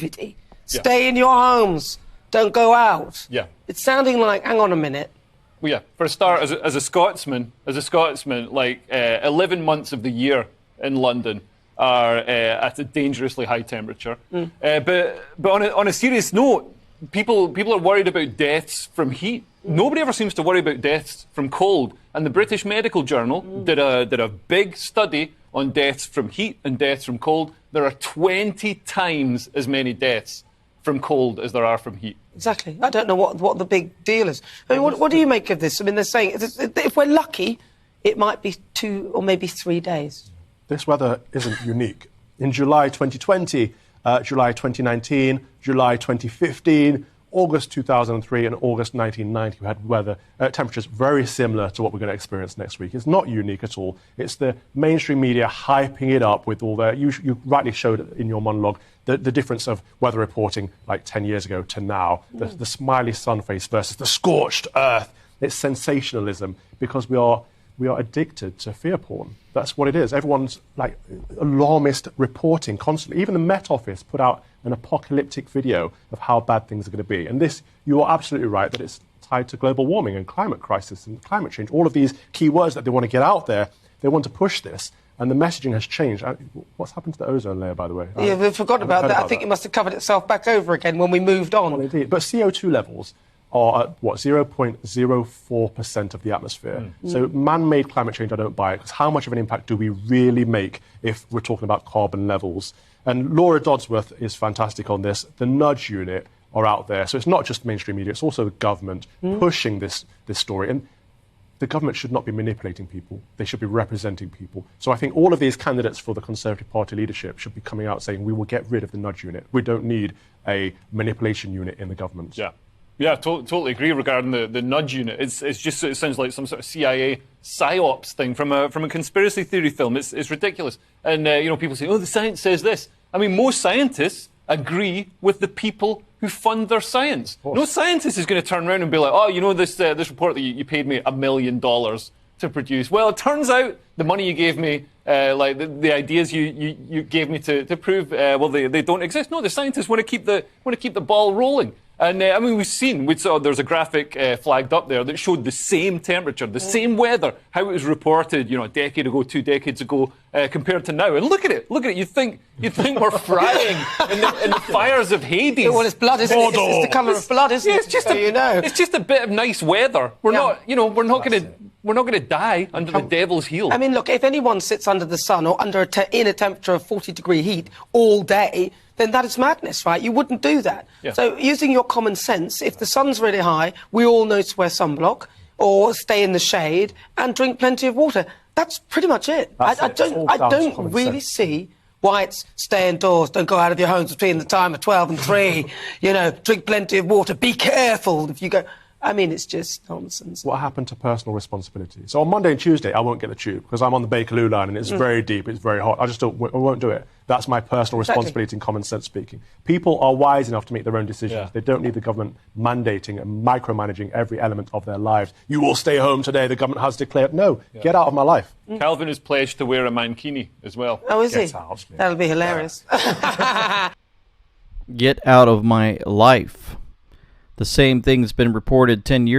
COVID-y. Stay in your homes. Don't go out. Yeah. It's sounding like, hang on a minute. Well, yeah. For a start, as a Scotsman, like 11 months of the year in London are at a dangerously high temperature. But on a serious note, people are worried about deaths from heat. Nobody ever seems to worry about deaths from cold. And the British Medical Journal did a big study on deaths from heat and deaths from cold. There are 20 times as many deaths from cold as there are from heat. Exactly. I don't know what the big deal is. I mean, what do you make of this? I mean, they're saying if we're lucky, it might be 2 or maybe 3 days. This weather isn't unique. In July 2020, July 2019, July 2015, August 2003 and August 1990, we had weather temperatures very similar to what we're going to experience next week. It's not unique at all. It's the mainstream media hyping it up with all the... You rightly showed it in your monologue, the difference of weather reporting like 10 years ago to now, the smiley sun face versus the scorched earth. It's sensationalism because we are addicted to fear porn. That's what it is. Everyone's like alarmist reporting constantly. Even the Met Office put out an apocalyptic video of how bad things are going to be. And this, you are absolutely right that it's tied to global warming and climate crisis and climate change. All of these key words that they want to get out there, they want to push this. And the messaging has changed. What's happened to the ozone layer, by the way? Yeah, we've forgotten about that. I think it must have covered itself back over again when we moved on. Well, indeed. But CO2 levels are at, 0.04% of the atmosphere. So man-made climate change, I don't buy it, because how much of an impact do we really make if we're talking about carbon levels? And Laura Dodsworth is fantastic on this. The Nudge Unit are out there. So it's not just mainstream media, it's also the government pushing this story. And the government should not be manipulating people. They should be representing people. So I think all of these candidates for the Conservative Party leadership should be coming out saying we will get rid of the Nudge Unit. We don't need a manipulation unit in the government. Yeah, totally agree regarding the Nudge Unit. It sounds like some sort of CIA psyops thing from a conspiracy theory film. It's ridiculous. And people say, oh, the science says this. I mean, most scientists agree with the people who fund their science. No scientist is going to turn around and be like, oh, this report that you paid me $1 million to produce. Well, it turns out the money you gave me, like the ideas you gave me to prove, they don't exist. No, the scientists want to keep the ball rolling. And we've seen, there's a graphic flagged up there that showed the same temperature, the same weather, how it was reported, a decade ago, 2 decades ago, compared to now. And look at it. You'd think we're frying in the fires of Hades. Well, it's blood, isn't it? It's the colour of blood, isn't it? It's just it's just a bit of nice weather. We're not going to die under the devil's heel. I mean, look, if anyone sits under the sun or in a temperature of 40-degree heat all day, then that is madness, right? You wouldn't do that. Yeah. So using your common sense, if the sun's really high, we all know to wear sunblock or stay in the shade and drink plenty of water. That's pretty much it. I don't really see why it's stay indoors, don't go out of your homes between the time of 12 and 3, drink plenty of water, be careful if you go... I mean, it's just nonsense. What happened to personal responsibility? So on Monday and Tuesday, I won't get the tube because I'm on the Bakerloo line and it's very deep, it's very hot. I won't do it. That's my personal responsibility and common sense speaking. People are wise enough to make their own decisions. Yeah. They don't need the government mandating and micromanaging every element of their lives. You will stay home today, the government has declared. No, get out of my life. Calvin has pledged to wear a mankini as well. Oh, is he? Out. That'll be hilarious. Get out of my life. The same thing's been reported 10 years